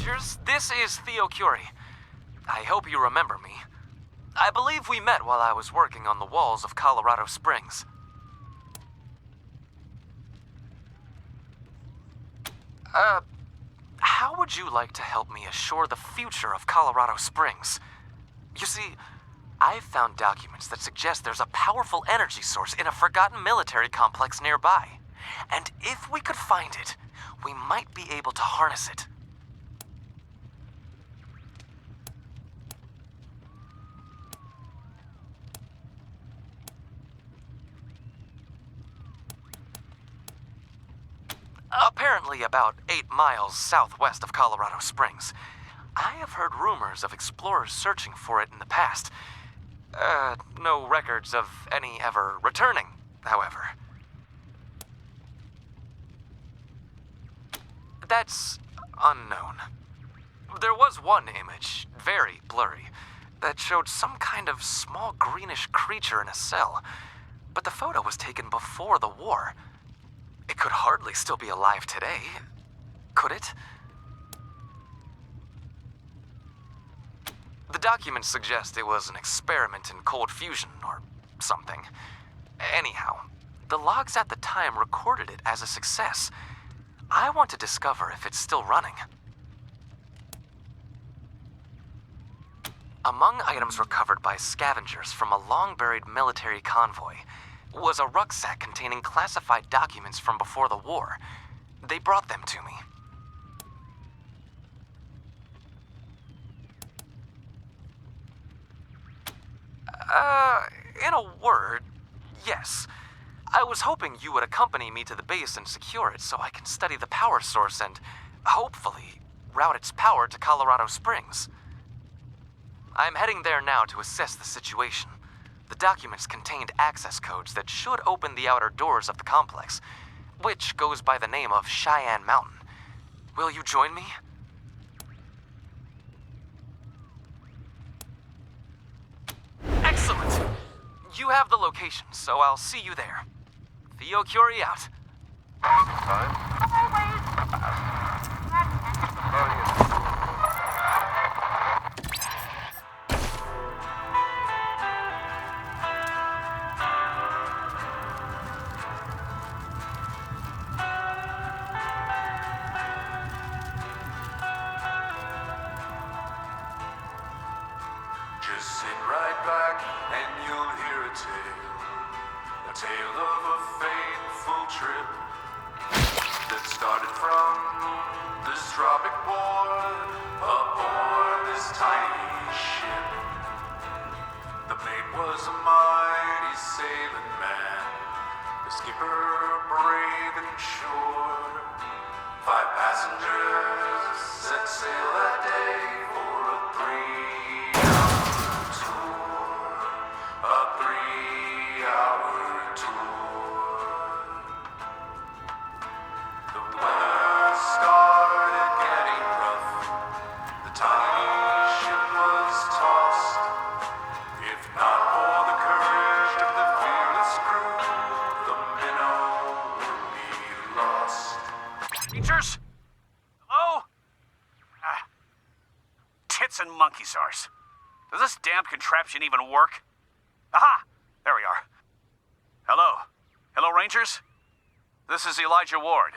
Rangers. This is Theo Kьюри. I hope you remember me. I believe we met while I was working on the walls of Colorado Springs. How would you like to help me assure the future of Colorado Springs? You see, I've found documents that suggest there's a powerful energy source in a forgotten military complex nearby. And if we could find it, we might be able to harness it. Apparently about 8 miles southwest of Colorado Springs. I have heard rumors of explorers searching for it in the past. No records of any ever returning, however. That's unknown. There was one image, very blurry, that showed some kind of small greenish creature in a cell. But the photo was taken before the war. It could hardly still be alive today, could it? The documents suggest it was an experiment in cold fusion or something. Anyhow, the logs at the time recorded it as a success. I want to discover if it's still running. Among items recovered by scavengers from a long-buried military convoy was a rucksack containing classified documents from before the war. They brought them to me. In a word, yes. I was hoping you would accompany me to the base and secure it so I can study the power source and, hopefully, route its power to Colorado Springs. I'm heading there now to assess the situation. The documents contained access codes that should open the outer doors of the complex, which goes by the name of Cheyenne Mountain. Will you join me? Excellent! You have the location, so I'll see you there. Theo Kьюри out. Just sit right back and you'll hear a tale of a fateful trip that started from this tropic port aboard this tiny ship. The mate was a mighty sailing man, the skipper brave and sure. 5 passengers set sail that day for a 3-hour tour. A 3-hour tour. The weather started getting rough. The tiny ship was tossed. If not for the courage of the fearless crew, the minnow would be lost. Rangers? Hello? Tits and monkey's arse. Does this damn contraption even work? Aha! There we are. Hello? Hello, Rangers? This is Elijah Ward.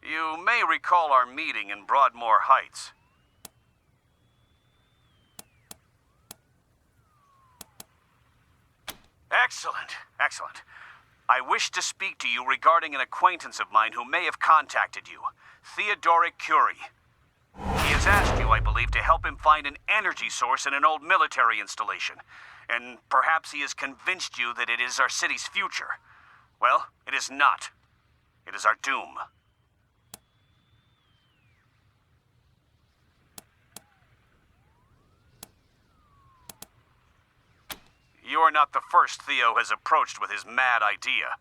You may recall our meeting in Broadmoor Heights. Excellent, excellent. I wish to speak to you regarding an acquaintance of mine who may have contacted you, Teodor Kьюri. He has asked you, I believe, to help him find an energy source in an old military installation, and perhaps he has convinced you that it is our city's future. Well, it is not. It is our doom. You are not the first Theo has approached with his mad idea.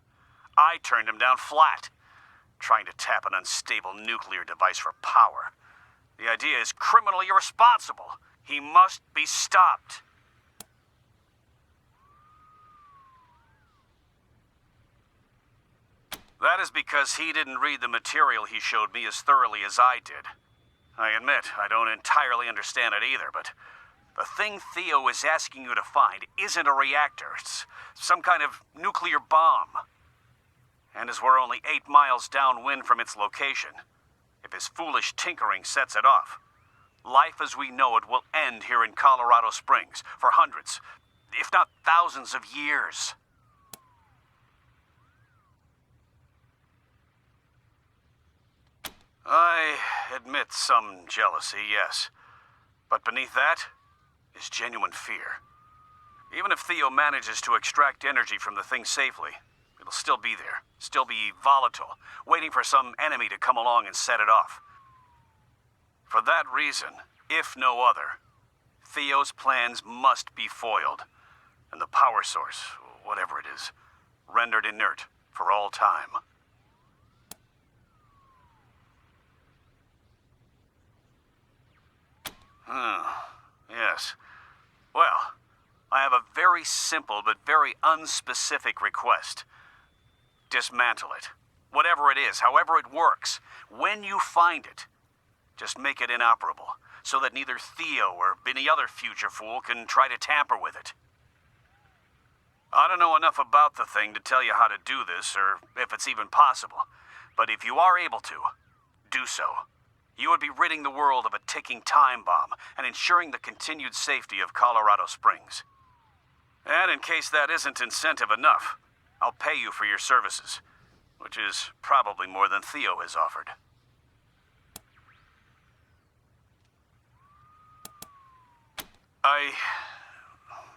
I turned him down flat, trying to tap an unstable nuclear device for power. The idea is criminally irresponsible. He must be stopped. That is because he didn't read the material he showed me as thoroughly as I did. I admit, I don't entirely understand it either, but the thing Theo is asking you to find isn't a reactor. It's some kind of nuclear bomb. And as we're only 8 miles downwind from its location, if his foolish tinkering sets it off, life as we know it will end here in Colorado Springs for hundreds, if not thousands of years. I admit some jealousy, yes. But beneath that is genuine fear. Even if Theo manages to extract energy from the thing safely, it'll still be there, still be volatile, waiting for some enemy to come along and set it off. For that reason, if no other, Theo's plans must be foiled, and the power source, whatever it is, rendered inert for all time. Yes. Well, I have a very simple but very unspecific request. Dismantle it. Whatever it is, however it works, when you find it, just make it inoperable, so that neither Theo or any other future fool can try to tamper with it. I don't know enough about the thing to tell you how to do this, or if it's even possible, but if you are able to, do so. You would be ridding the world of a ticking time bomb and ensuring the continued safety of Colorado Springs. And in case that isn't incentive enough, I'll pay you for your services, which is probably more than Theo has offered.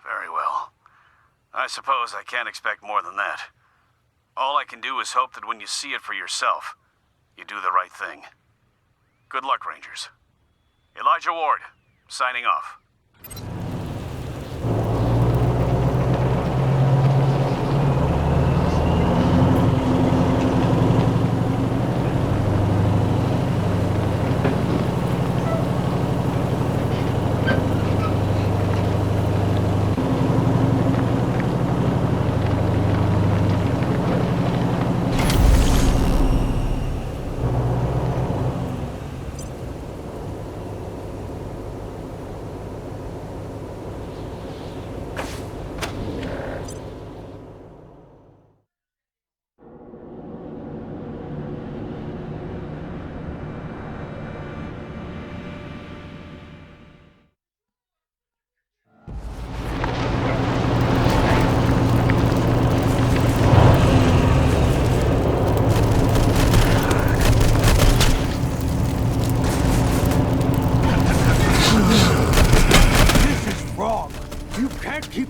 Very well. I suppose I can't expect more than that. All I can do is hope that when you see it for yourself, you do the right thing. Good luck, Rangers. Elijah Ward, signing off.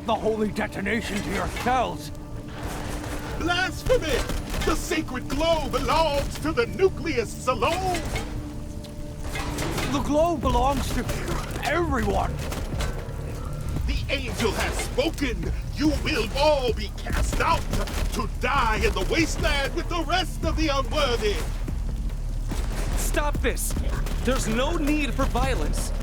The holy detonation to yourselves! Blasphemy! The sacred glow belongs to the nucleus alone! The glow belongs to everyone! The angel has spoken! You will all be cast out to die in the wasteland with the rest of the unworthy! Stop this! There's no need for violence!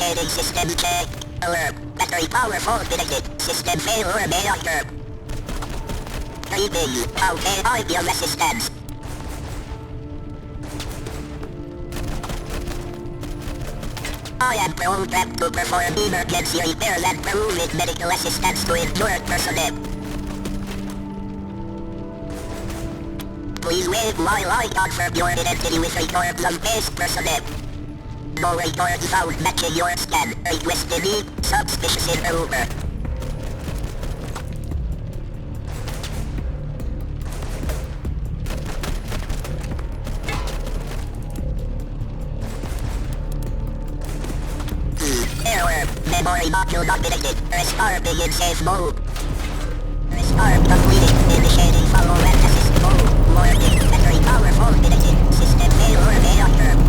Indicating system check. Alert. Battery power forfeited. System failure may occur. Greetings. How can I be of assistance? I am programmed to perform emergency repairs and provide medical assistance to injured personnel. Please wait while I confirm your identity with records of base personnel. No records found matching your scan. Request any suspicious improver. Error. Memory module not detected. Restarting in safe mode. Restart completed. Initiating follow and assist mode. Warning. Battery power fault detected. System failure may occur.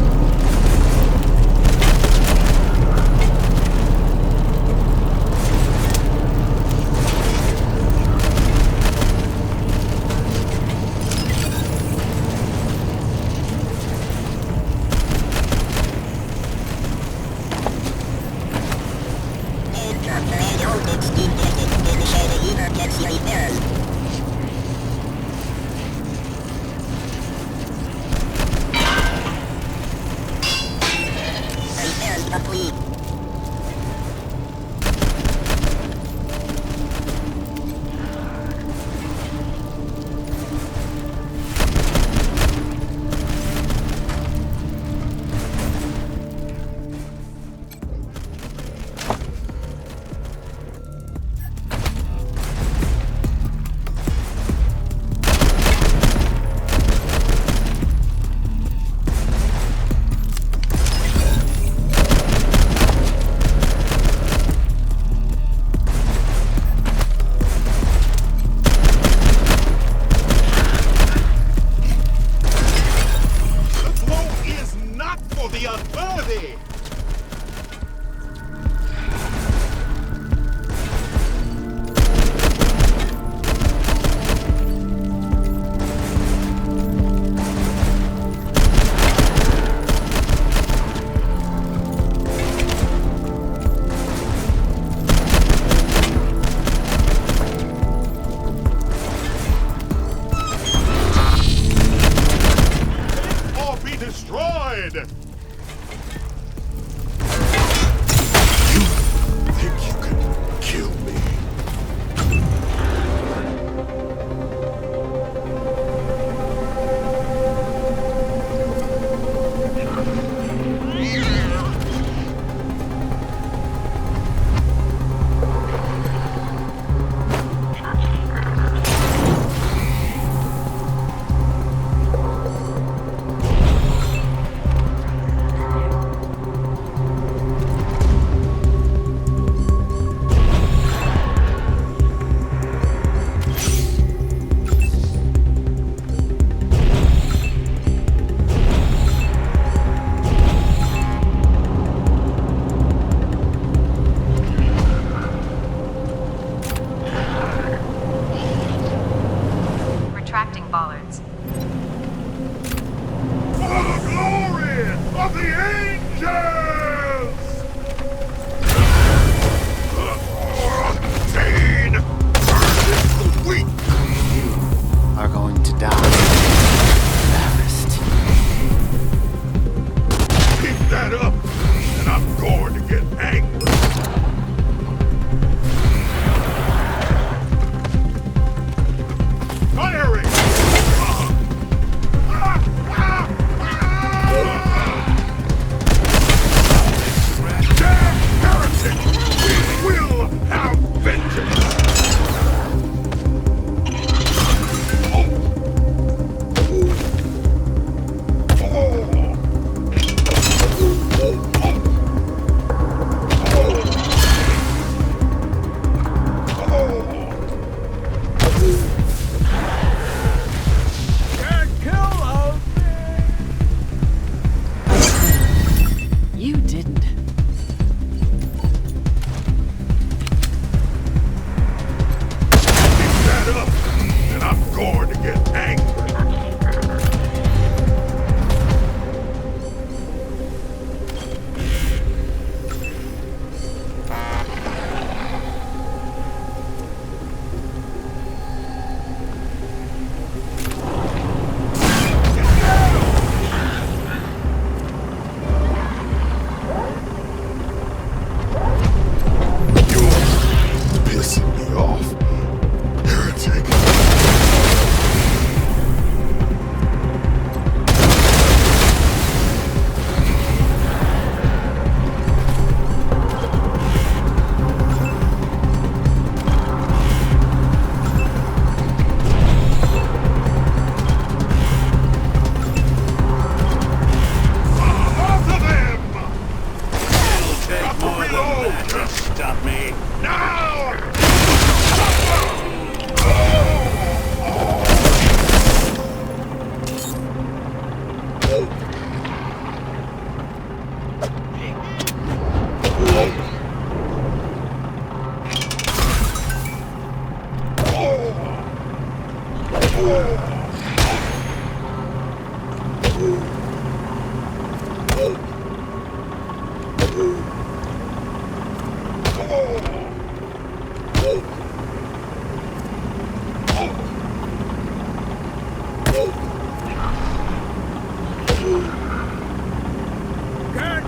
Can't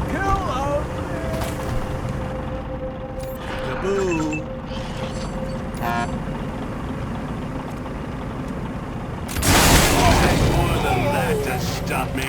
kill out there. Taboo. More than that to stop me.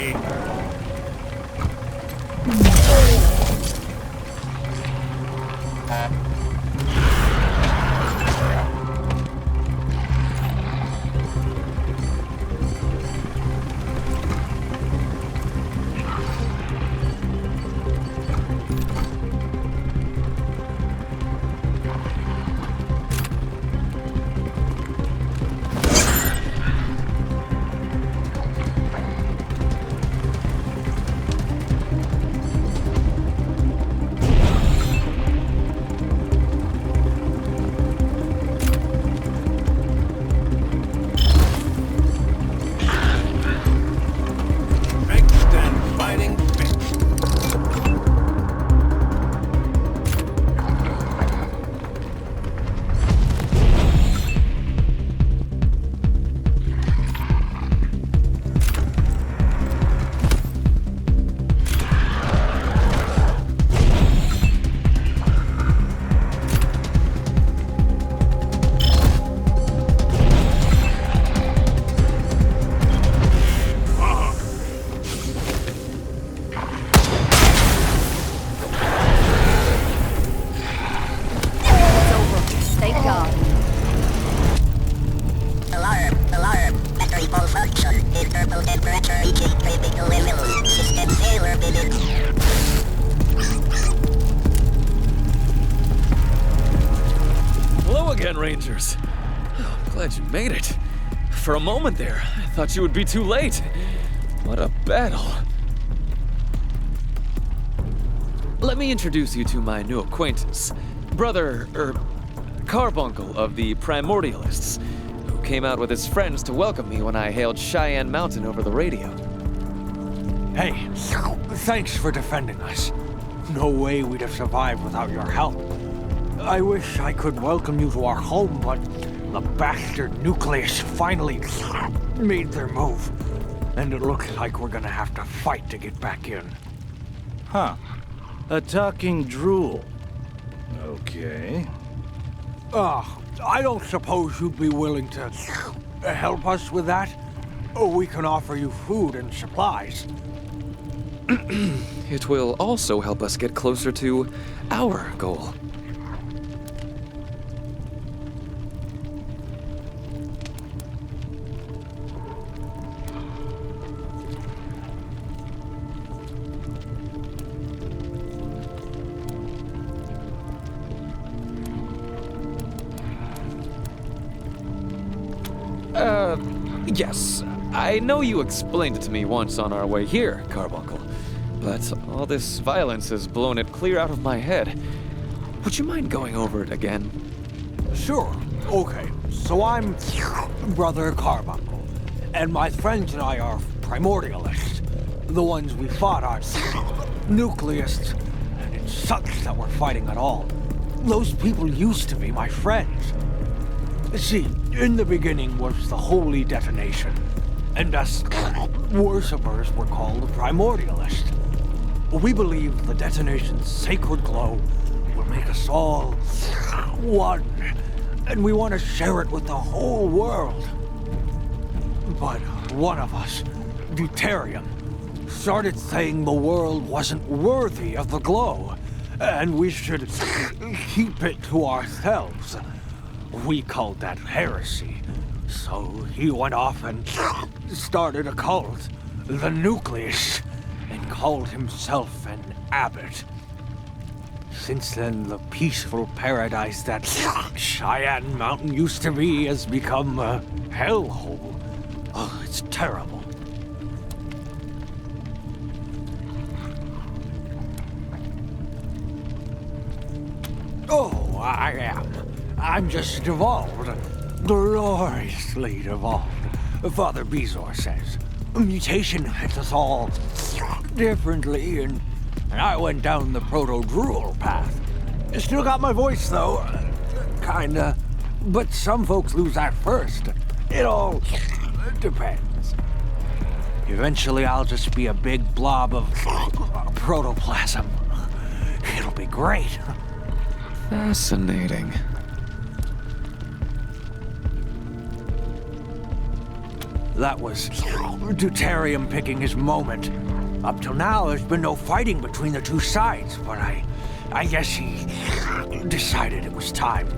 Rangers. Oh, I'm glad you made it. For a moment there, I thought you would be too late. What a battle. Let me introduce you to my new acquaintance, Brother, Carbuncle of the Primordialists, who came out with his friends to welcome me when I hailed Cheyenne Mountain over the radio. Hey, thanks for defending us. No way we'd have survived without your help. I wish I could welcome you to our home, but the bastard nucleus finally made their move. And it looks like we're gonna have to fight to get back in. Huh. A talking drool. Okay. I don't suppose you'd be willing to help us with that? We can offer you food and supplies. It will also help us get closer to our goal. Yes. I know you explained it to me once on our way here, Carbuncle. But all this violence has blown it clear out of my head. Would you mind going over it again? Sure. Okay. So I'm Brother Carbuncle, and my friends and I are primordialists. The ones we fought are nucleists, and it sucks that we're fighting at all. Those people used to be my friends. See, in the beginning was the holy detonation, and us worshippers were called the primordialists. We believe the detonation's sacred glow will make us all one, and we want to share it with the whole world. But one of us, Deuterium, started saying the world wasn't worthy of the glow, and we should keep it to ourselves. We called that heresy, so he went off and started a cult, the Nucleus, and called himself an abbot. Since then, the peaceful paradise that Cheyenne Mountain used to be has become a hellhole. Oh, it's terrible. Oh, I'm just devolved. Gloriously devolved. Father Bezor says. Mutation hits us all differently, and I went down the proto-drool path. Still got my voice, though. Kinda. But some folks lose that first. It all depends. Eventually, I'll just be a big blob of protoplasm. It'll be great. Fascinating. That was Deuterium picking his moment. Up till now, there's been no fighting between the two sides, but I guess he decided it was time.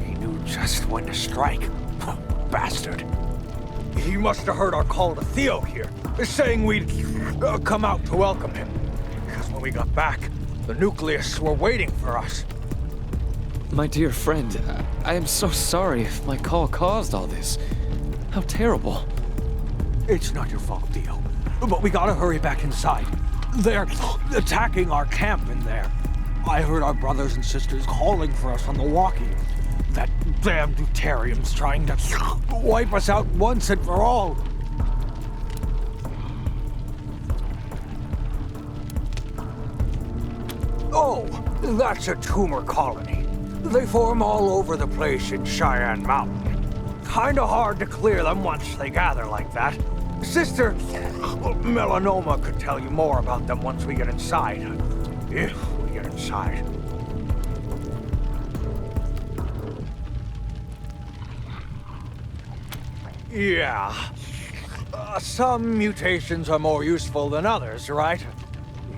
He knew just when to strike. Bastard. He must have heard our call to Theo here, saying we'd come out to welcome him. Because when we got back, the nucleus were waiting for us. My dear friend, I am so sorry if my call caused all this. How terrible. It's not your fault, Theo. But we gotta hurry back inside. They're attacking our camp in there. I heard our brothers and sisters calling for us on the walkie. That damn Deuterium's trying to wipe us out once and for all. Oh, that's a tumor colony. They form all over the place in Cheyenne Mountain. Kinda hard to clear them once they gather like that. Sister Melanoma could tell you more about them once we get inside. If we get inside. Yeah. Some mutations are more useful than others, right?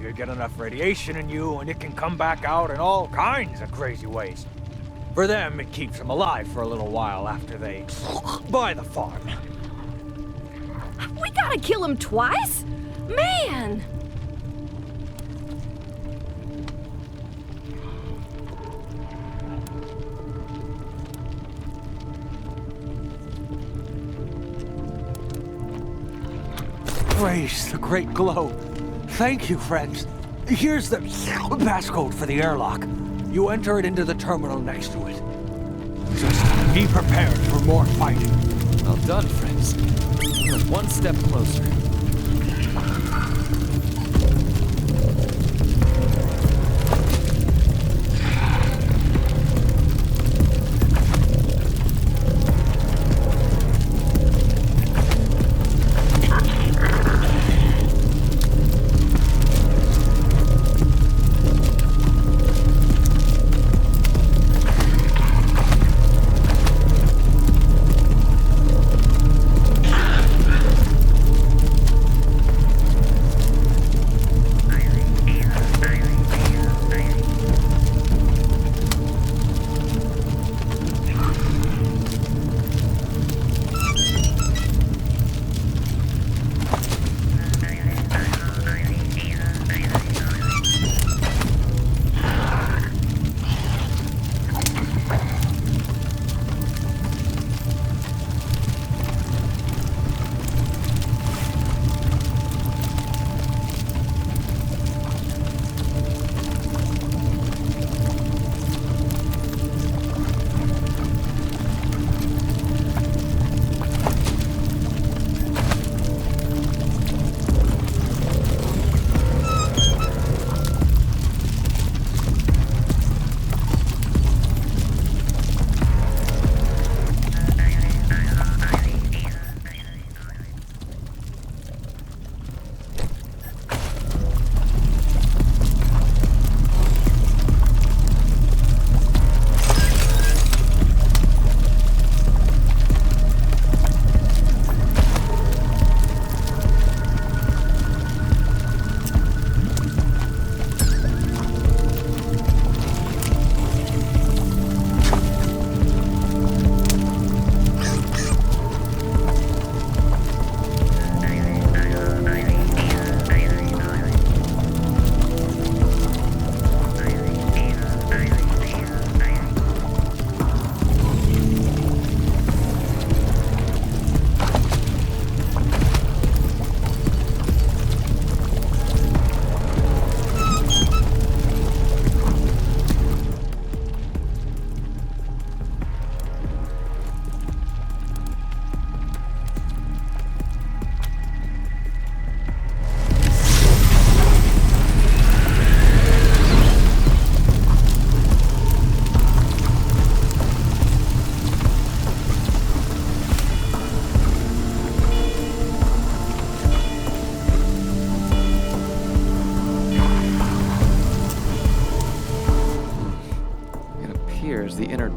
You get enough radiation in you and it can come back out in all kinds of crazy ways. For them, it keeps them alive for a little while after they buy the farm. We gotta kill him twice? Man! Praise the great glow. Thank you, friends. Here's the passcode for the airlock. You enter it into the terminal next to it. Just be prepared for more fighting. Well done, friends. We're one step closer.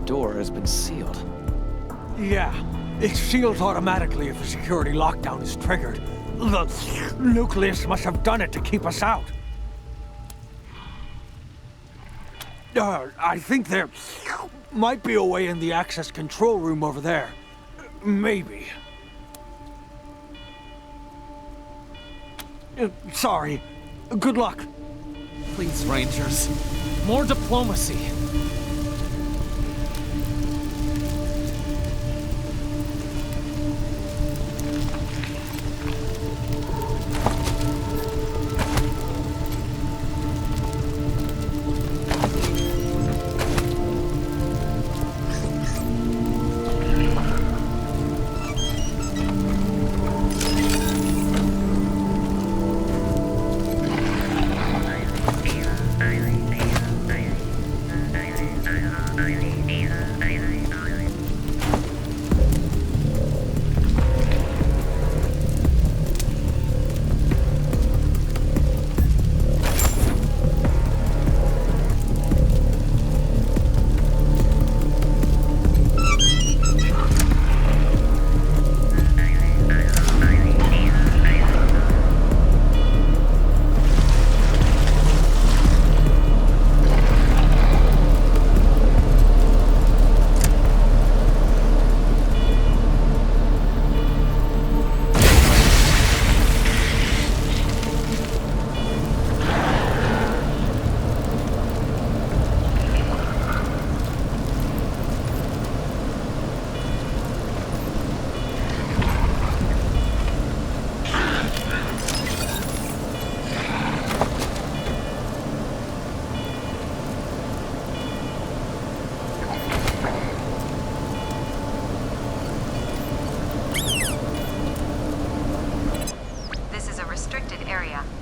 door has been sealed. Yeah, it seals automatically if a security lockdown is triggered. The nucleus must have done it to keep us out. I think there might be a way in the access control room over there. Maybe. Sorry. Good luck. Please, Rangers. More diplomacy.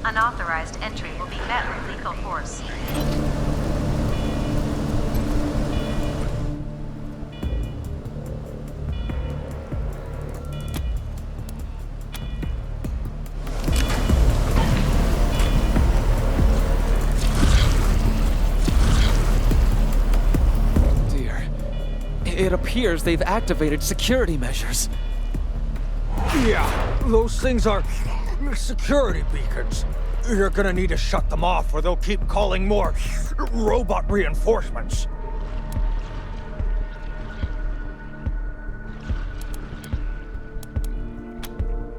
Unauthorized entry will be met with lethal force. Dear. It appears they've activated security measures. Yeah, those things are security beacons. You're gonna need to shut them off or they'll keep calling more robot reinforcements.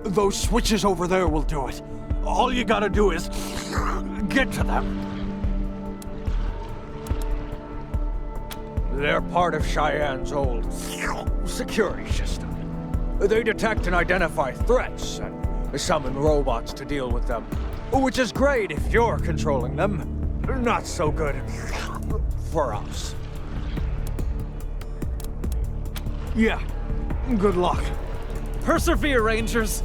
Those switches over there will do it. All you gotta do is get to them. They're part of Cheyenne's old security system. They detect and identify threats and summon robots to deal with them. Which is great if you're controlling them. Not so good for us. Yeah, good luck. Persevere, Rangers!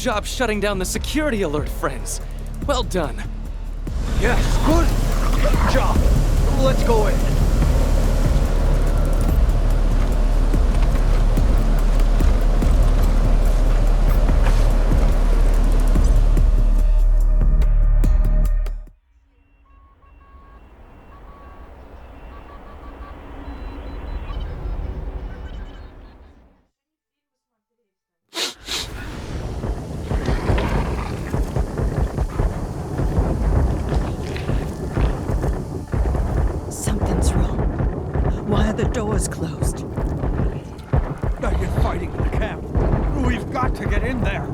job shutting down the security alert, friends. Well done. Yes, good job. Let's go in. Something's wrong. Why are the doors closed? They're fighting in the camp. We've got to get in there.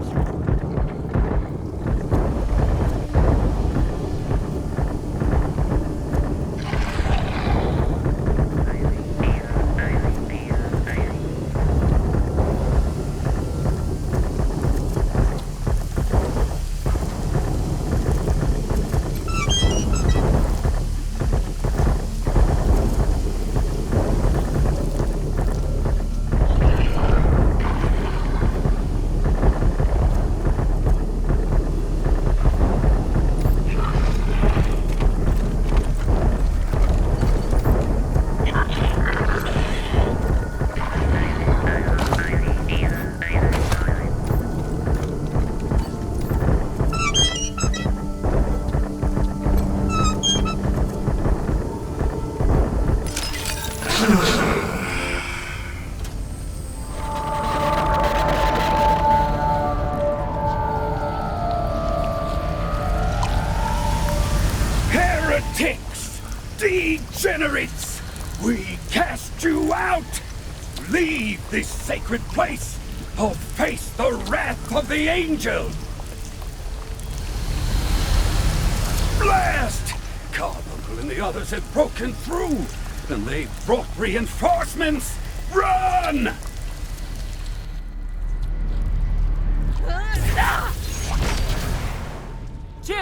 Heretics! Degenerates! We cast you out! Leave this sacred place, or face the wrath of the angel! Blast! Carbuncle and the others have broken through, and they've brought reinforcements! Run!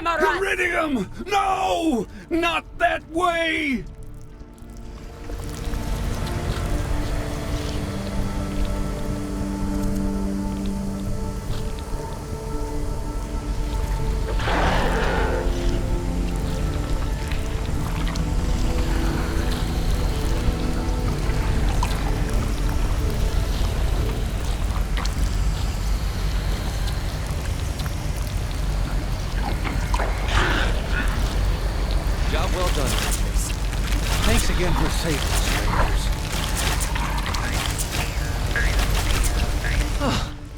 Iridium! No! Not that way! Job well done, Rangers. Thanks again for saving us, Rangers.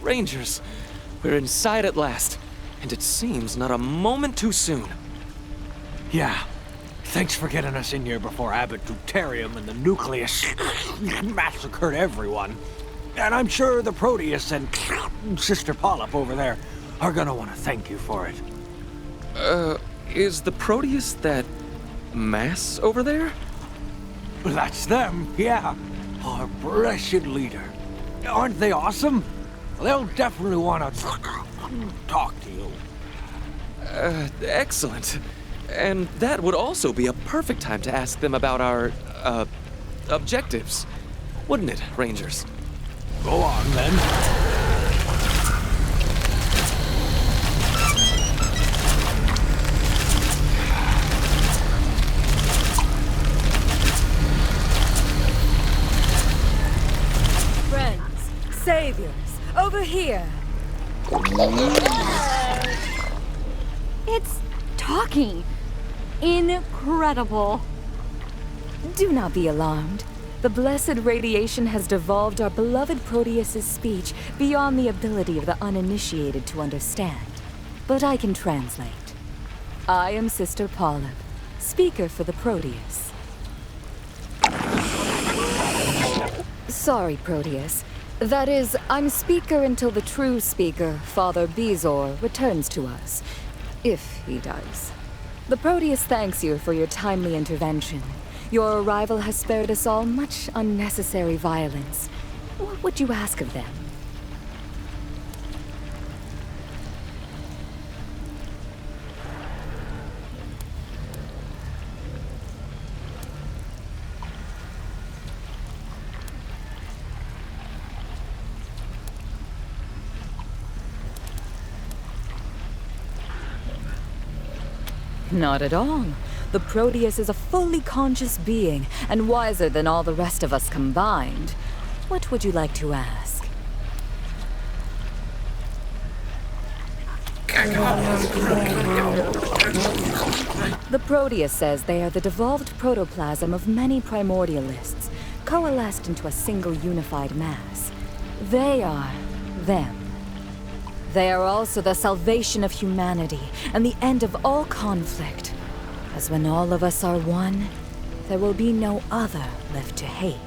Rangers, we're inside at last, and it seems not a moment too soon. Yeah. Thanks for getting us in here before Abbot Deuterium and the Nucleus massacred everyone. And I'm sure the Proteus and Sister Polyp over there are gonna want to thank you for it. Is the Proteus that mass over there? That's them, yeah. Our blessed leader. Aren't they awesome? They'll definitely want to talk to you. Excellent. And that would also be a perfect time to ask them about our, objectives. Wouldn't it, Rangers? Go on, then. Friends, saviors, over here. It's talking. Incredible. Do not be alarmed. The blessed radiation has devolved our beloved Proteus's speech beyond the ability of the uninitiated to understand. But I can translate. I am Sister Polyp, speaker for the Proteus. Sorry, Proteus. That is, I'm speaker until the true speaker, Father Bezor, returns to us. If he does. The Proteus thanks you for your timely intervention. Your arrival has spared us all much unnecessary violence. What would you ask of them? Not at all. The Proteus is a fully conscious being, and wiser than all the rest of us combined. What would you like to ask? The Proteus says they are the devolved protoplasm of many primordialists, coalesced into a single unified mass. They are them. They are also the salvation of humanity and the end of all conflict. As when all of us are one, there will be no other left to hate.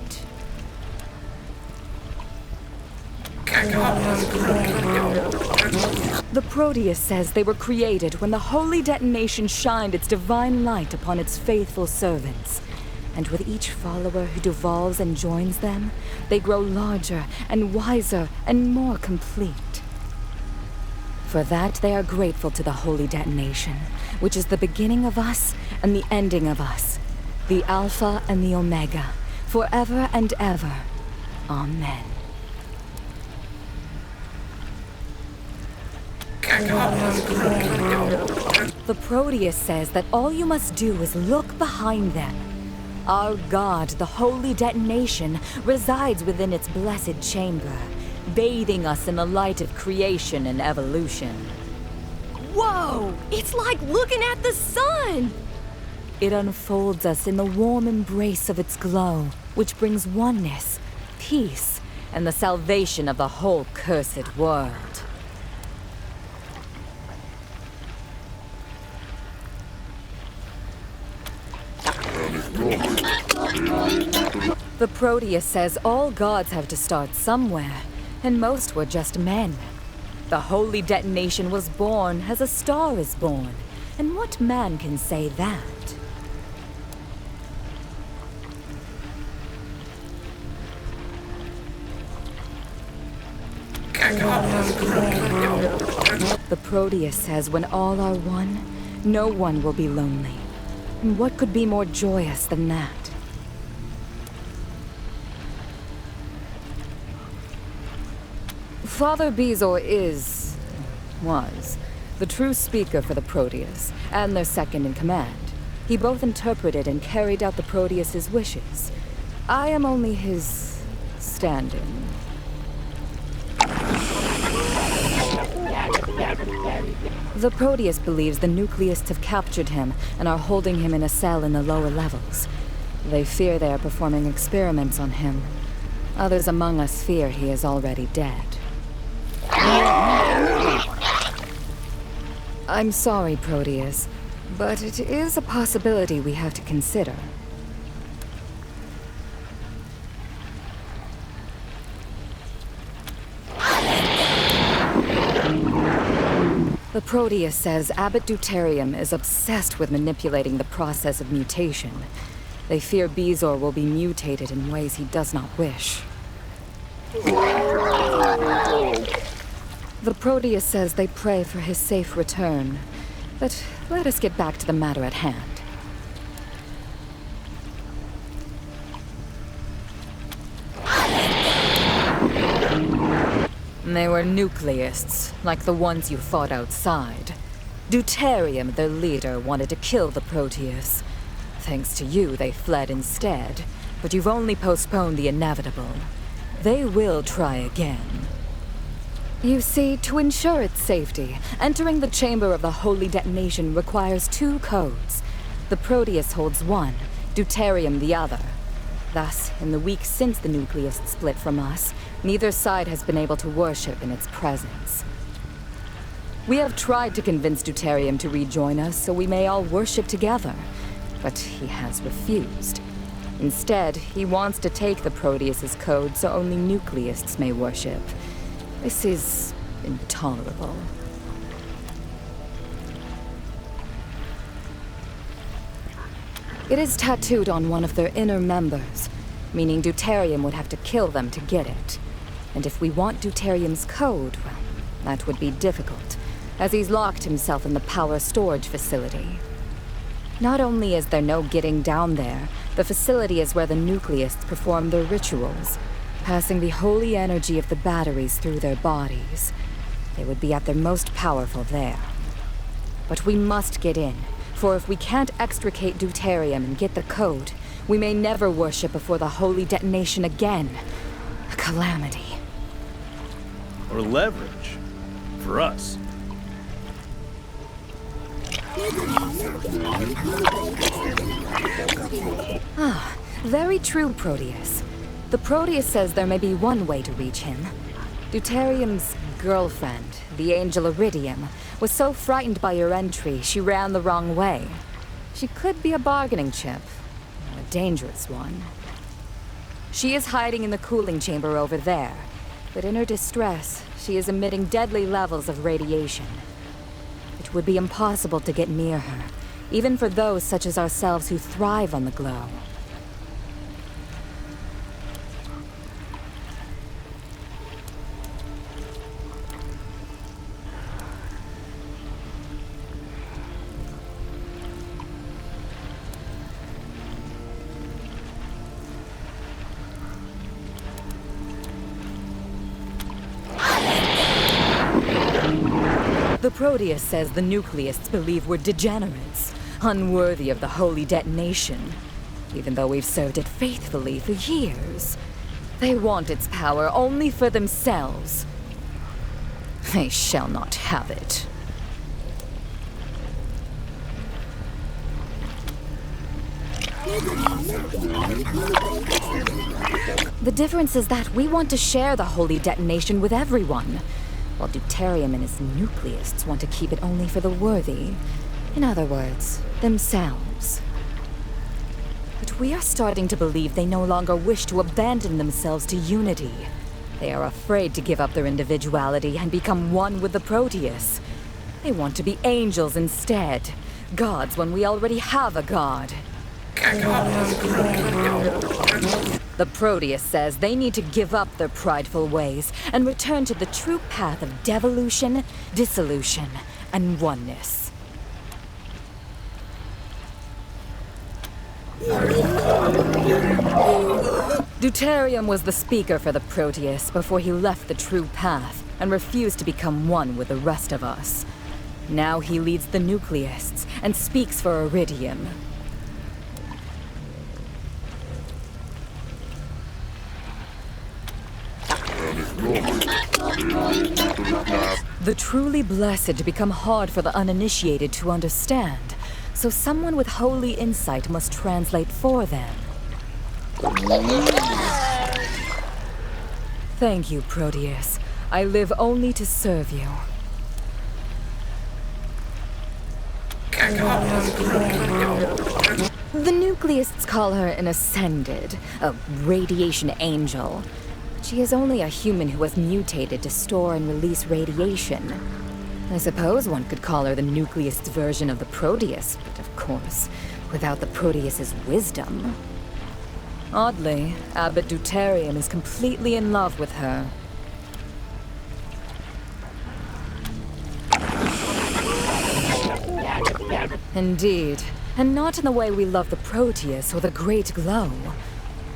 The Proteus says they were created when the holy detonation shined its divine light upon its faithful servants. And with each follower who devolves and joins them, they grow larger and wiser and more complete. For that, they are grateful to the holy detonation, which is the beginning of us and the ending of us, the Alpha and the Omega, forever and ever. Amen. The Proteus says that all you must do is look behind them. Our God, the holy detonation, resides within its blessed chamber, bathing us in the light of creation and evolution. Whoa! It's like looking at the sun! It unfolds us in the warm embrace of its glow, which brings oneness, peace, and the salvation of the whole cursed world. The Proteus says all gods have to start somewhere, and most were just men. The holy detonation was born as a star is born, and what man can say that? The Proteus says when all are one, no one will be lonely. And what could be more joyous than that? Father Bezor was, the true speaker for the Proteus, and their second in command. He both interpreted and carried out the Proteus's wishes. I am only his stand-in. The Proteus believes the nucleists have captured him and are holding him in a cell in the lower levels. They fear they are performing experiments on him. Others among us fear he is already dead. I'm sorry, Proteus, but it is a possibility we have to consider. The Proteus says Abbot Deuterium is obsessed with manipulating the process of mutation. They fear Bezor will be mutated in ways he does not wish. The Proteus says they pray for his safe return. But let us get back to the matter at hand. They were nucleists, like the ones you fought outside. Deuterium, their leader, wanted to kill the Proteus. Thanks to you, they fled instead. But you've only postponed the inevitable. They will try again. You see, to ensure its safety, entering the chamber of the holy detonation requires 2 codes. The Proteus holds one, Deuterium the other. Thus, in the weeks since the nucleists split from us, neither side has been able to worship in its presence. We have tried to convince Deuterium to rejoin us so we may all worship together, but he has refused. Instead, he wants to take the Proteus's code so only nucleists may worship. This is intolerable. It is tattooed on one of their inner members, meaning Deuterium would have to kill them to get it. And if we want Deuterium's code, well, that would be difficult, as he's locked himself in the power storage facility. Not only is there no getting down there, the facility is where the nucleists perform their rituals, passing the holy energy of the batteries through their bodies. They would be at their most powerful there. But we must get in, For if we can't extricate deuterium and get the code, we may never worship before the holy detonation again. A calamity. Or leverage. For us. Ah, very true, Proteus. The Proteus says there may be one way to reach him. Deuterium's girlfriend, the angel Iridium, was so frightened by your entry, she ran the wrong way. She could be a bargaining chip. A dangerous one. She is hiding in the cooling chamber over there. But in her distress, she is emitting deadly levels of radiation. It would be impossible to get near her, even for those such as ourselves who thrive on the glow. The Proteus says the nucleists believe we're degenerates, unworthy of the holy detonation. Even though we've served it faithfully for years. They want its power only for themselves. They shall not have it. The difference is that we want to share the holy detonation with everyone, while deuterium and his nucleists want to keep it only for the worthy. In other words, themselves. But we are starting to believe they no longer wish to abandon themselves to unity. They are afraid to give up their individuality and become one with the Proteus. They want to be angels instead. Gods when we already have a god. The Proteus says they need to give up their prideful ways and return to the true path of devolution, dissolution, and oneness. Deuterium was the speaker for the Proteus before he left the true path and refused to become one with the rest of us. Now he leads the nucleists and speaks for Iridium. The truly blessed become hard for the uninitiated to understand, so someone with holy insight must translate for them. Thank you, Proteus. I live only to serve you. The nucleists call her an ascended, a radiation angel. She is only a human who has mutated to store and release radiation. I suppose one could call her the nucleist's version of the Proteus, but of course, without the Proteus's wisdom. Oddly, Abbot Deuterium is completely in love with her. Indeed, and not in the way we love the Proteus or the Great Glow.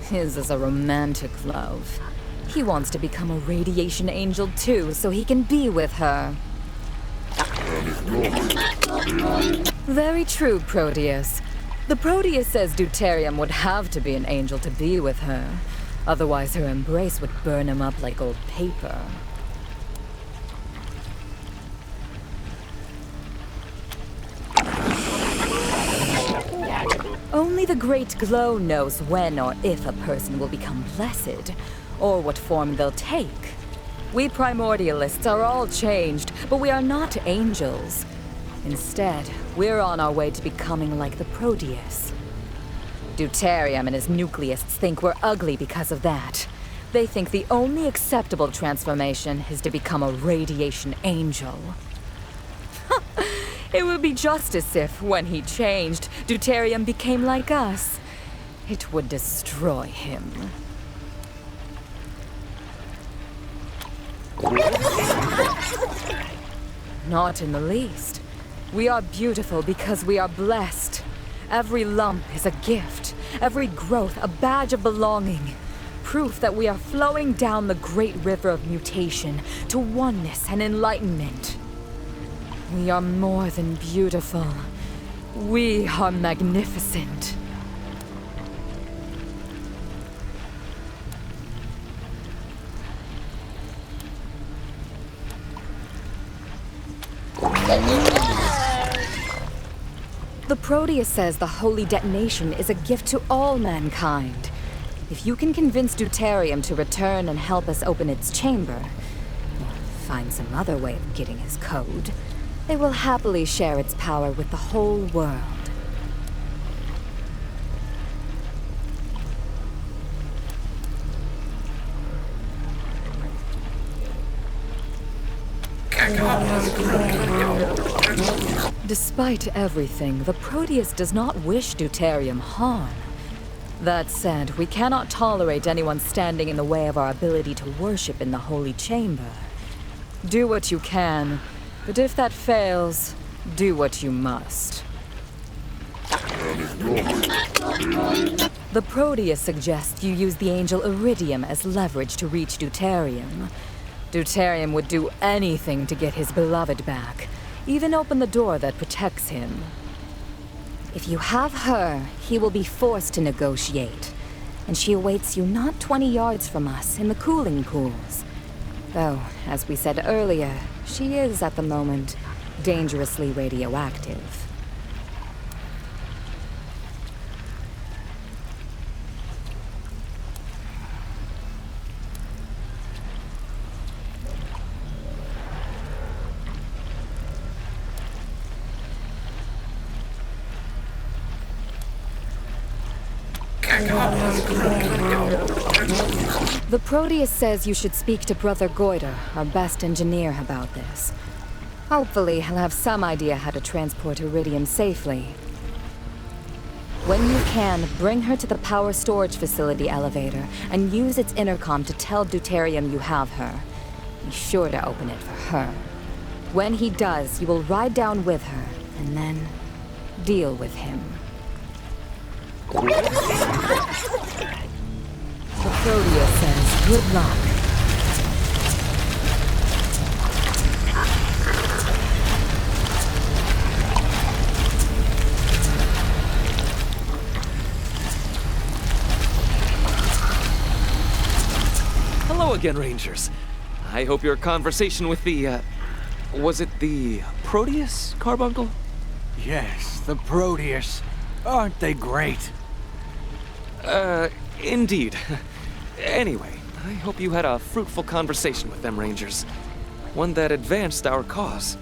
His is a romantic love. He wants to become a radiation angel too, so he can be with her. Very true, Proteus. The Proteus says deuterium would have to be an angel to be with her. Otherwise her embrace would burn him up like old paper. Only the Great Glow knows when or if a person will become blessed, or what form they'll take. We primordialists are all changed, but we are not angels. Instead, we're on our way to becoming like the Proteus. Deuterium and his nucleists think we're ugly because of that. They think the only acceptable transformation is to become a radiation angel. It would be just as if, when he changed, deuterium became like us. It would destroy him. Not in the least. We are beautiful because we are blessed. Every lump is a gift, every growth a badge of belonging. Proof that we are flowing down the great river of mutation to oneness and enlightenment. We are more than beautiful. We are magnificent. The Proteus says the holy detonation is a gift to all mankind. If you can convince Deuterium to return and help us open its chamber, or find some other way of getting his code, they will happily share its power with the whole world. Despite everything, the Proteus does not wish Deuterium harm. That said, we cannot tolerate anyone standing in the way of our ability to worship in the Holy Chamber. Do what you can, but if that fails, do what you must. The Proteus suggests you use the angel Iridium as leverage to reach Deuterium. Deuterium would do anything to get his beloved back, even open the door that protects him. If you have her, he will be forced to negotiate, and she awaits you not 20 yards from us in the cooling pools. Though, as we said earlier, she is at the moment dangerously radioactive. The Proteus says you should speak to Brother Goiter, our best engineer, about this. Hopefully, he'll have some idea how to transport Iridium safely. When you can, bring her to the power storage facility elevator and use its intercom to tell Deuterium you have her. Be sure to open it for her. When he does, you will ride down with her, and then deal with him. The Proteus says, good luck. Hello again, Rangers. I hope your conversation with the, was it the Proteus, Carbuncle? Yes, the Proteus. Aren't they great? Indeed. Anyway, I hope you had a fruitful conversation with them, Rangers. One that advanced our cause.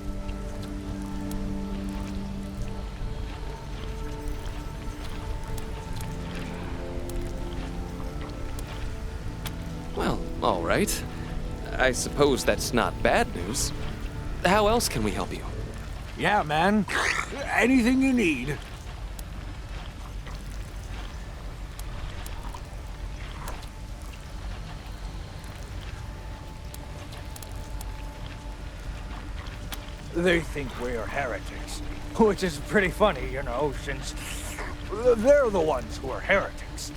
Well, all right. I suppose that's not bad news. How else can we help you? Yeah, man. Anything you need. They think we're heretics, which is pretty funny, you know, since they're the ones who are heretics.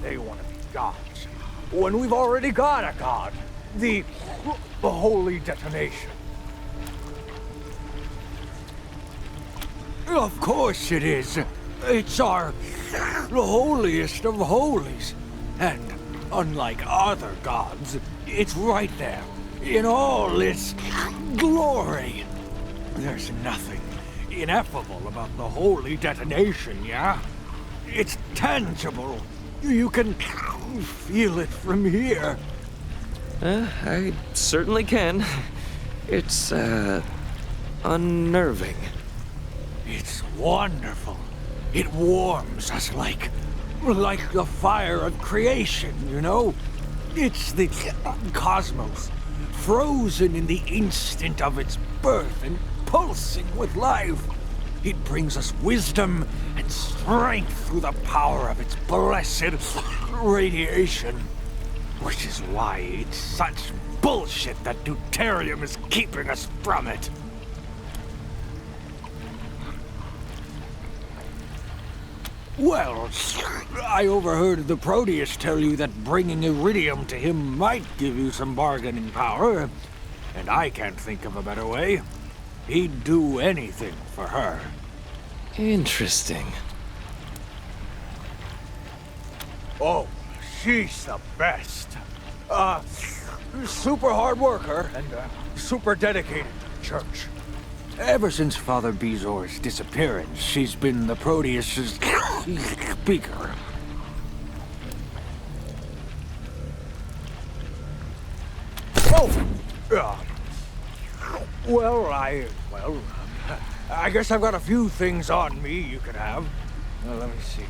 They want to be gods, when we've already got a god, the holy detonation. Of course it is. It's our holiest of holies. And unlike other gods, it's right there, in all its glory. There's nothing ineffable about the holy detonation, yeah? It's tangible. You can feel it from here. I certainly can. It's, unnerving. It's wonderful. It warms us like the fire of creation, you know? It's the cosmos, frozen in the instant of its birth and pulsing with life. It brings us wisdom and strength through the power of its blessed radiation. Which is why it's such bullshit that Deuterium is keeping us from it. Well, I overheard the Proteus tell you that bringing Iridium to him might give you some bargaining power, and I can't think of a better way. He'd do anything for her. Interesting. Oh, she's the best. Super hard worker and super dedicated to the church. Ever since Father Bezor's disappearance, she's been the Proteus' speaker. Oh! Well, I guess I've got a few things on me you could have. Let me see.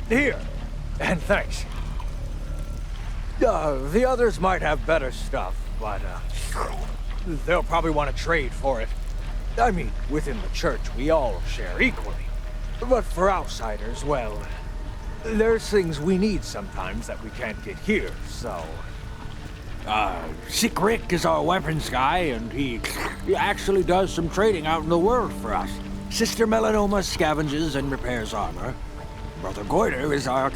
Here, and thanks. The others might have better stuff, but they'll probably want to trade for it. I mean, within the church, we all share equally. But for outsiders, well, there's things we need sometimes that we can't get here, so... Sick Rick is our weapons guy, and he actually does some trading out in the world for us. Sister Melanoma scavenges and repairs armor. Brother Goiter is our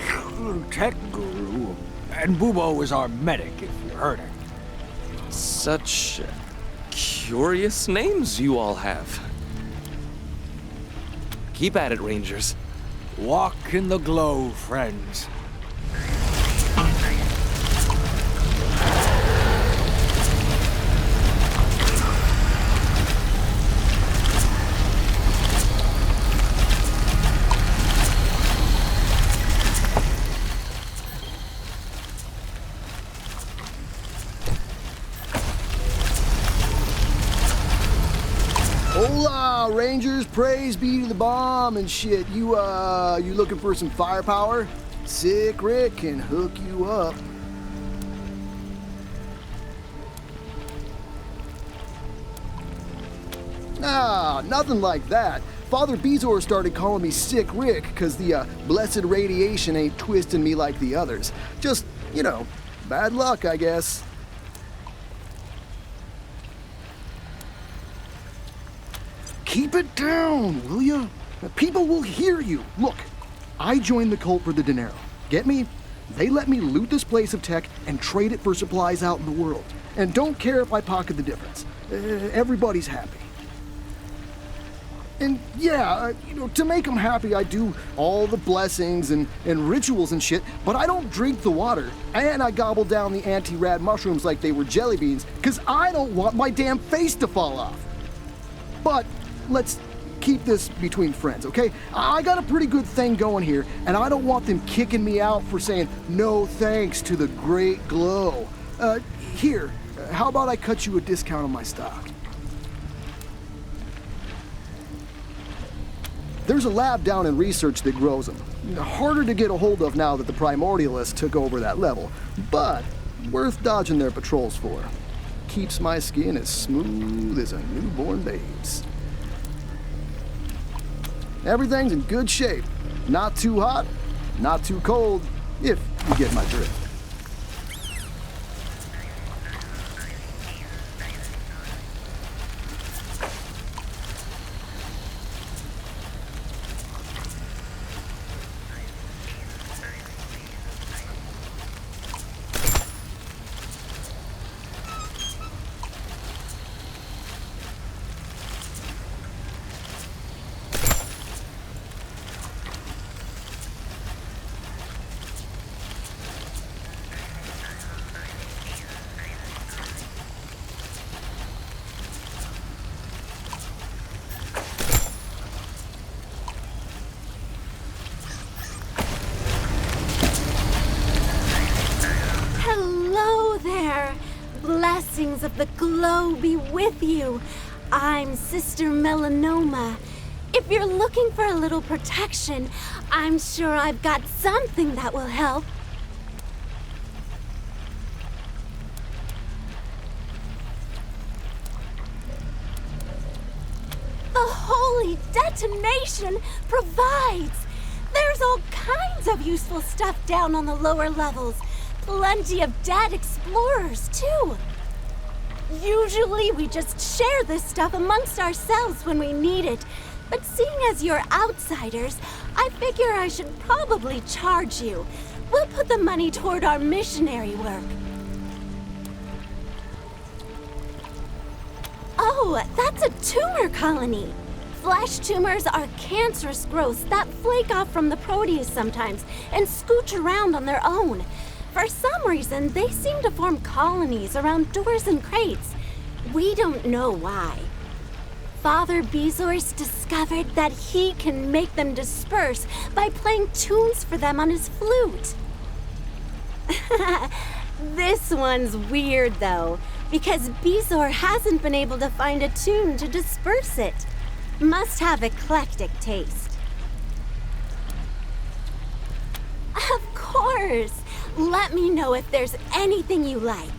tech guru, and Bubo is our medic, if you're hurting. Such curious names you all have. Keep at it, Rangers. Walk in the glow, friends. Hola, Rangers, praise be to the bomb and shit. You looking for some firepower? Sick Rick can hook you up. Nah, nothing like that. Father Bezor started calling me Sick Rick because the blessed radiation ain't twisting me like the others. Just, you know, bad luck, I guess. Keep it down, will ya? People will hear you. Look, I joined the cult for the dinero. Get me? They let me loot this place of tech and trade it for supplies out in the world. And don't care if I pocket the difference. Everybody's happy. And yeah, to make them happy, I do all the blessings and rituals and shit, but I don't drink the water. And I gobble down the anti-rad mushrooms like they were jelly beans, because I don't want my damn face to fall off. But let's keep this between friends, okay? I got a pretty good thing going here, and I don't want them kicking me out for saying no thanks to the great glow. Here, how about I cut you a discount on my stock? There's a lab down in research that grows them. Harder to get a hold of now that the primordialists took over that level, but worth dodging their patrols for. Keeps my skin as smooth as a newborn babe's. Everything's in good shape. Not too hot, not too cold, if you get my drift. Blessings of the glow be with you. I'm Sister Melanoma. If you're looking for a little protection, I'm sure I've got something that will help. The holy detonation provides. There's all kinds of useful stuff down on the lower levels. Plenty of dead explorers, too. Usually we just share this stuff amongst ourselves when we need it, but seeing as you're outsiders, I figure I should probably charge you. We'll put the money toward our missionary work. Oh, that's a tumor colony. Flesh tumors are cancerous growths that flake off from the Proteus sometimes and scooch around on their own. For some reason, they seem to form colonies around doors and crates. We don't know why. Father Bezor's discovered that he can make them disperse by playing tunes for them on his flute. This one's weird, though, because Bezor hasn't been able to find a tune to disperse it. Must have eclectic taste. Of course! Let me know if there's anything you like.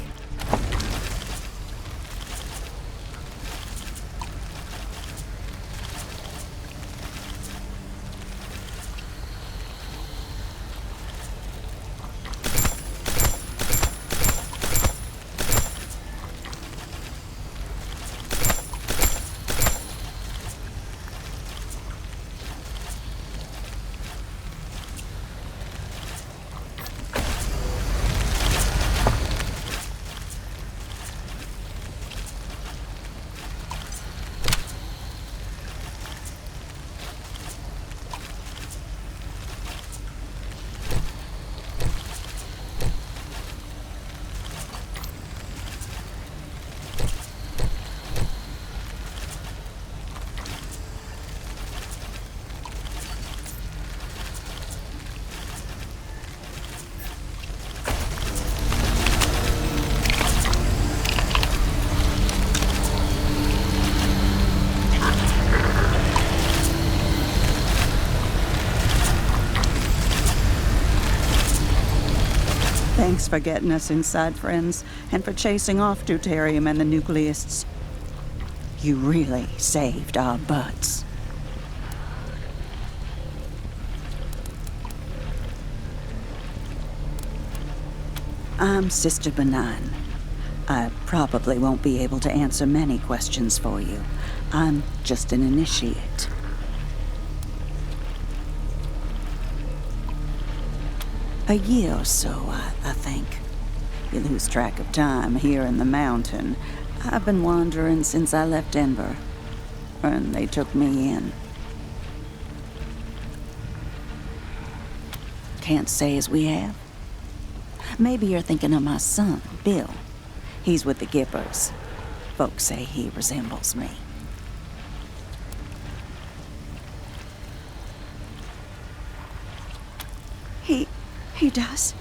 Thanks for getting us inside, friends, and for chasing off deuterium and the nucleists. You really saved our butts. I'm Sister Benign. I probably won't be able to answer many questions for you. I'm just an initiate. A year or so, I think. You lose track of time here in the mountain. I've been wandering since I left Denver, and they took me in. Can't say as we have. Maybe you're thinking of my son, Bill. He's with the Gippers. Folks say he resembles me. He does.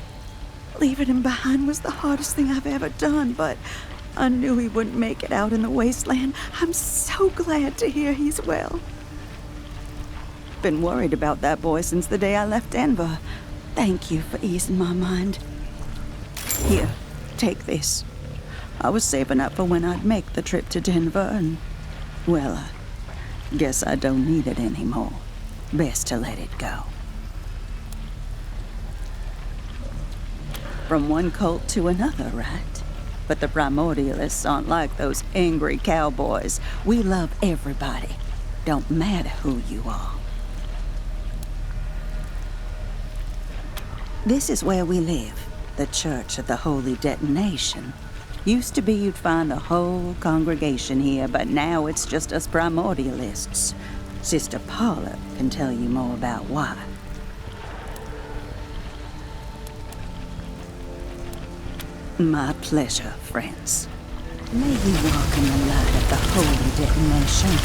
Leaving him behind was the hardest thing I've ever done, but I knew he wouldn't make it out in the Wasteland. I'm so glad to hear he's well. Been worried about that boy since the day I left Denver. Thank you for easing my mind. Here, take this. I was saving up for when I'd make the trip to Denver, and, well, I guess I don't need it anymore. Best to let it go. From one cult to another, right? But the primordialists aren't like those angry cowboys. We love everybody. Don't matter who you are. This is where we live, the Church of the Holy Detonation. Used to be you'd find the whole congregation here, but now it's just us primordialists. Sister Paula can tell you more about why. My pleasure, friends. May you walk in the light of the Holy Detonation.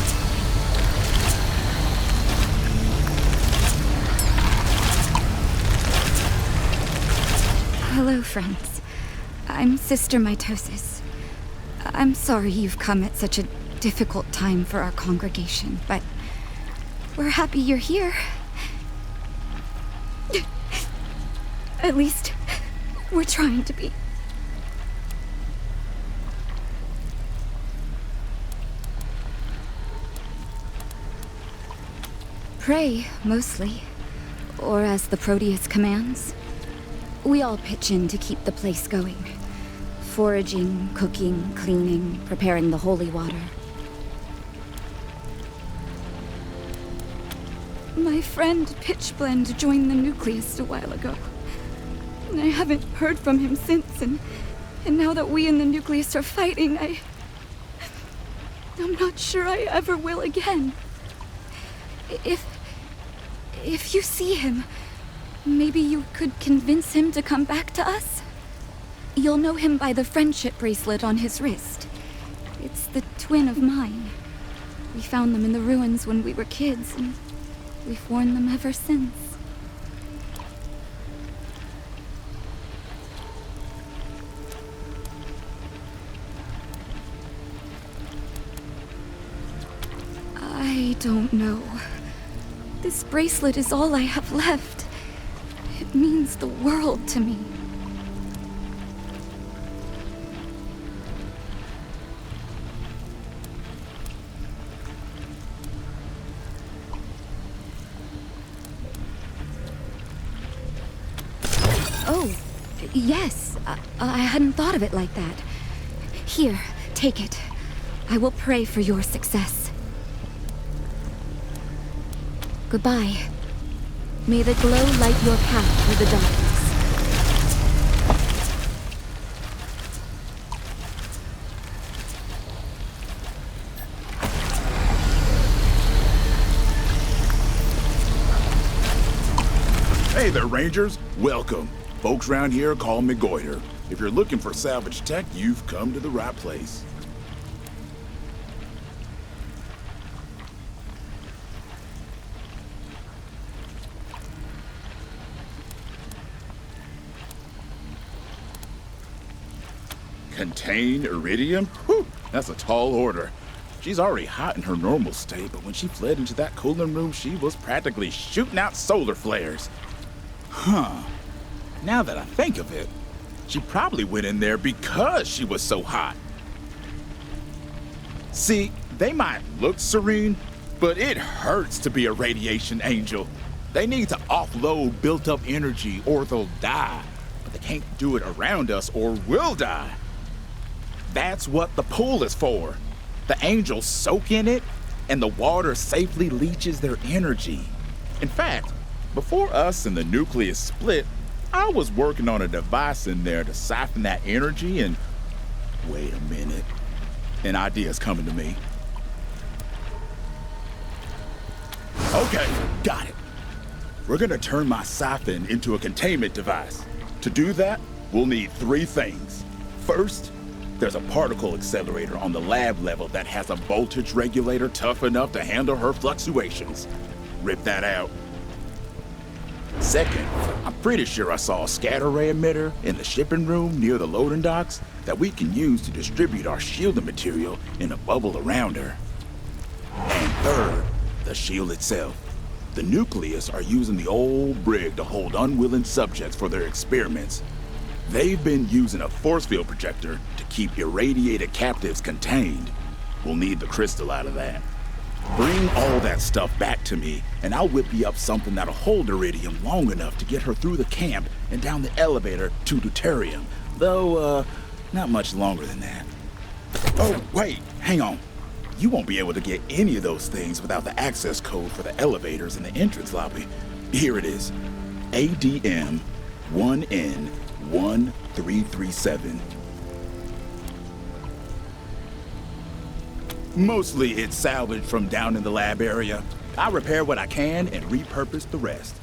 Hello, friends. I'm Sister Mitosis. I'm sorry you've come at such a difficult time for our congregation, but we're happy you're here. At least, we're trying to be. Pray, mostly. Or as the Proteus commands. We all pitch in to keep the place going. Foraging, cooking, cleaning, preparing the holy water. My friend Pitchblend joined the Nucleus a while ago. And I haven't heard from him since, and now that we and the Nucleus are fighting, I'm not sure I ever will again. If you see him, maybe you could convince him to come back to us? You'll know him by the friendship bracelet on his wrist. It's the twin of mine. We found them in the ruins when we were kids, and we've worn them ever since. I don't know. This bracelet is all I have left. It means the world to me. Oh, yes. I hadn't thought of it like that. Here, take it. I will pray for your success. Goodbye. May the glow light your path through the darkness. Hey there, Rangers. Welcome. Folks around here call me Goiter. If you're looking for salvage tech, you've come to the right place. Contain iridium? Whew, that's a tall order. She's already hot in her normal state, but when she fled into that cooling room, she was practically shooting out solar flares. Huh. Now that I think of it, she probably went in there because she was so hot. See, they might look serene, but it hurts to be a radiation angel. They need to offload built-up energy or they'll die, but they can't do it around us or we'll die. That's what the pool is for. The angels soak in it, and the water safely leaches their energy. In fact, before us and the nucleus split, I was working on a device in there to siphon that energy and... Wait a minute. An idea's coming to me. Okay, got it. We're gonna turn my siphon into a containment device. To do that, we'll need 3 things. First, there's a particle accelerator on the lab level that has a voltage regulator tough enough to handle her fluctuations. Rip that out. Second, I'm pretty sure I saw a scatter ray emitter in the shipping room near the loading docks that we can use to distribute our shielding material in a bubble around her. And third, the shield itself. The nucleus are using the old brig to hold unwilling subjects for their experiments. They've been using a force field projector to keep irradiated captives contained. We'll need the crystal out of that. Bring all that stuff back to me, and I'll whip you up something that'll hold iridium long enough to get her through the camp and down the elevator to deuterium. Though, not much longer than that. Oh, wait, hang on. You won't be able to get any of those things without the access code for the elevators in the entrance lobby. Here it is. ADM 1N1337. Mostly it's salvaged from down in the lab area. I repair what I can and repurpose the rest.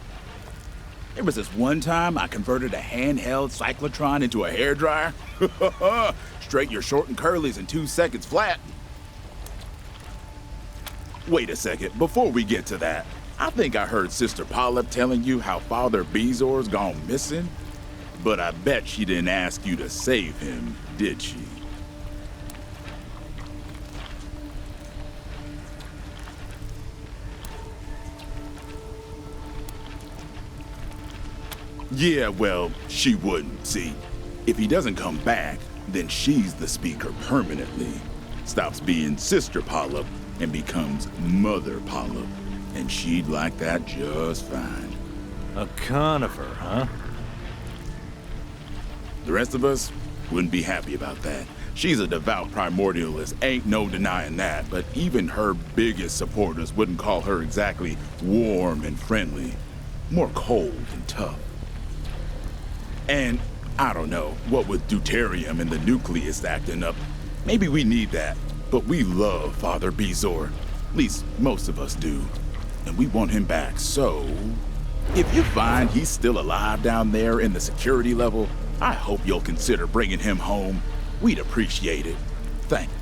There was this one time I converted a handheld cyclotron into a hairdryer. Straighten your short and curlies in 2 seconds flat. Wait a second, before we get to that, I think I heard Sister Polyp telling you how Father Bezor's gone missing. But I bet she didn't ask you to save him, did she? Yeah, well, she wouldn't, see. If he doesn't come back, then she's the speaker permanently. Stops being Sister Polyp and becomes Mother Polyp. And she'd like that just fine. A conifer, huh? The rest of us wouldn't be happy about that. She's a devout primordialist, ain't no denying that, but even her biggest supporters wouldn't call her exactly warm and friendly. More cold and tough. And, I don't know, what with deuterium and the nucleus acting up, maybe we need that, but we love Father Bezor. At least, most of us do. and we want him back, so... If you find he's still alive down there in the security level, I hope you'll consider bringing him home. We'd appreciate it.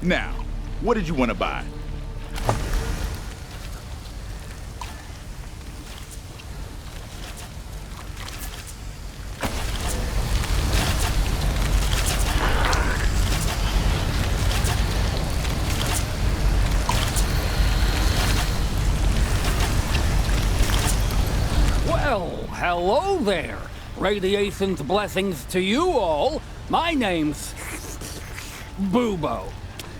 Now, what did you want to buy? Hello there. Radiation's blessings to you all. My name's Boobo.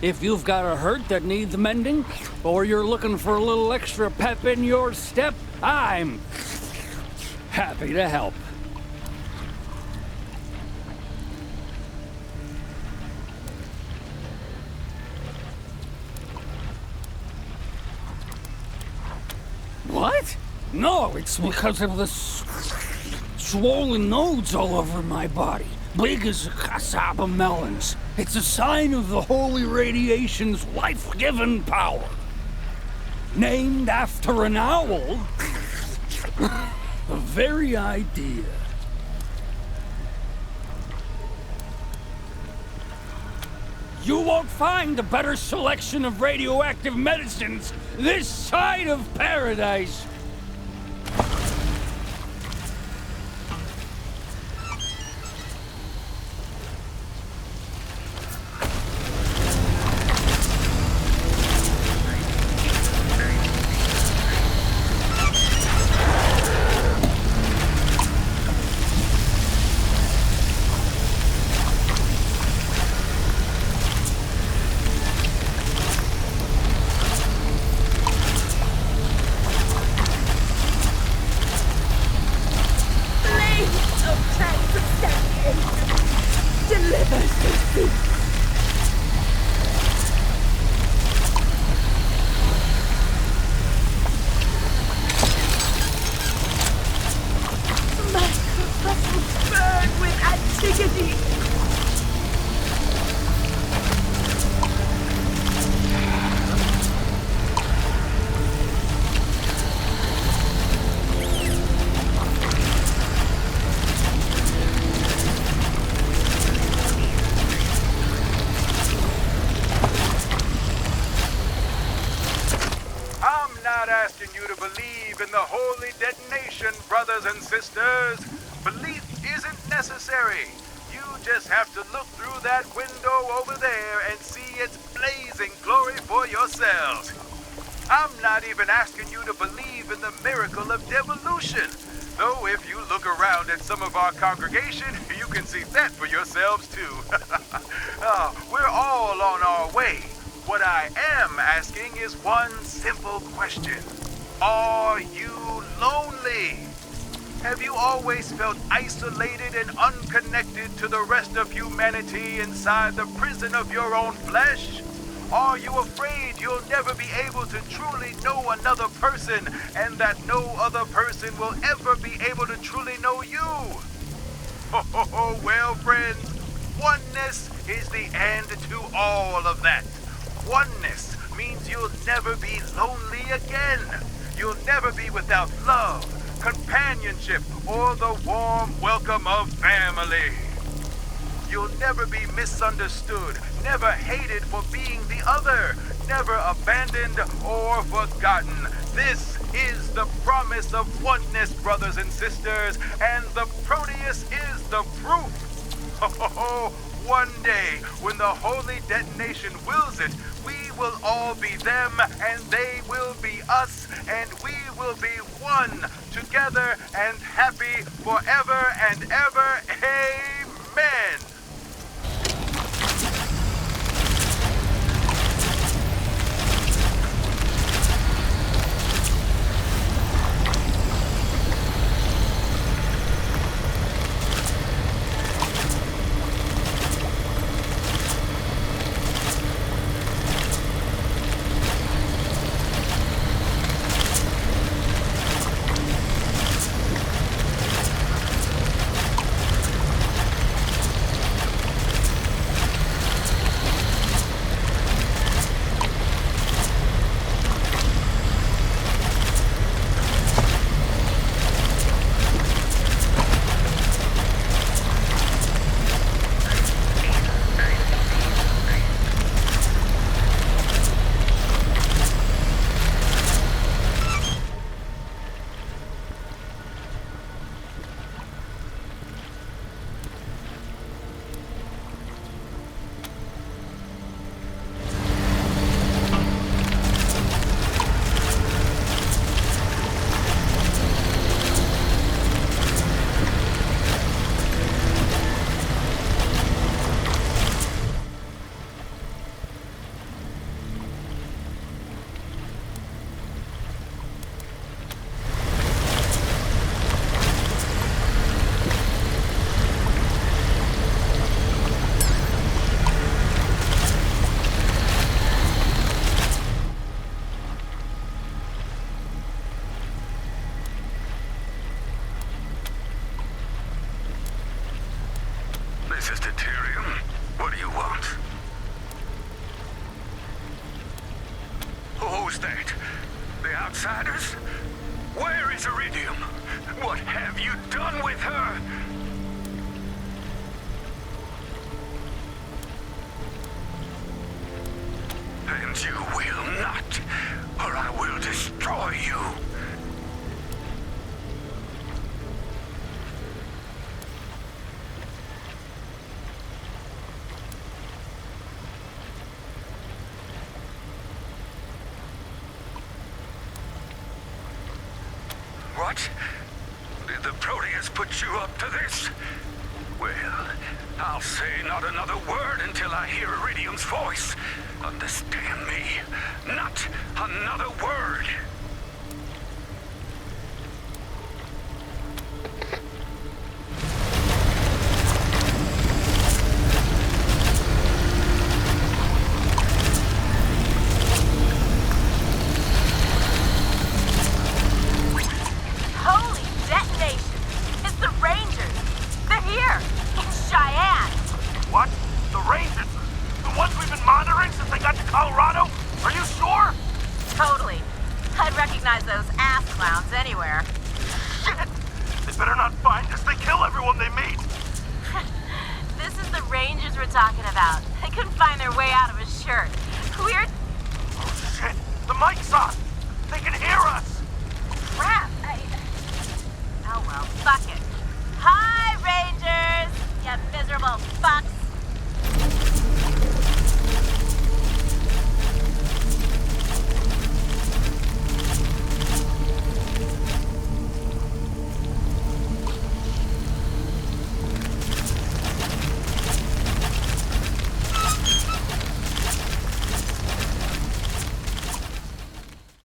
If you've got a hurt that needs mending, or you're looking for a little extra pep in your step, I'm happy to help. What? No, it's because of the swollen nodes all over my body. Big as cassava melons. It's a sign of the holy radiation's life-giving power. Named after an owl? The very idea. You won't find a better selection of radioactive medicines this side of paradise. Brothers and sisters, belief isn't necessary. You just have to look through that window over there and see its blazing glory for yourselves. I'm not even asking you to believe in the miracle of devolution, though if you look around at some of our congregation, you can see that for yourselves too. We're all on our way. What I am asking is one simple question. Are you lonely? Have you always felt isolated and unconnected to the rest of humanity inside the prison of your own flesh? Are you afraid you'll never be able to truly know another person and that no other person will ever be able to truly know you? Well, friends, oneness is the end to all of that. Oneness means you'll never be lonely again. You'll never be without love, companionship, or the warm welcome of family. You'll never be misunderstood, never hated for being the other, never abandoned or forgotten. This is the promise of oneness, brothers and sisters, and the Proteus is the proof. One day, when the holy detonation wills it, we will all be them, and they will be us, and we will be one, together and happy forever and ever. Amen. This is deuterium. What do you want? Who's that? The outsiders? Where is Iridium? What have you done with her? And you will not, or I will destroy you. What? Did the Proteus put you up to this? Well, I'll say not another word until I hear Iridium's voice. Understand me? Not another word. Holy detonation! It's the Rangers! They're here! In Cheyenne! What? The Rangers? The ones we've been monitoring since they got to Colorado? Are you sure? Totally. I'd recognize those ass clowns anywhere. Shit! They better not find us. They kill everyone they meet. This is the Rangers we're talking about. They couldn't find their way out of a shirt. Weird. Oh, shit! The mic's on! They can hear us! Crap! Oh well, fuck it. Hi, Rangers! You miserable fucks!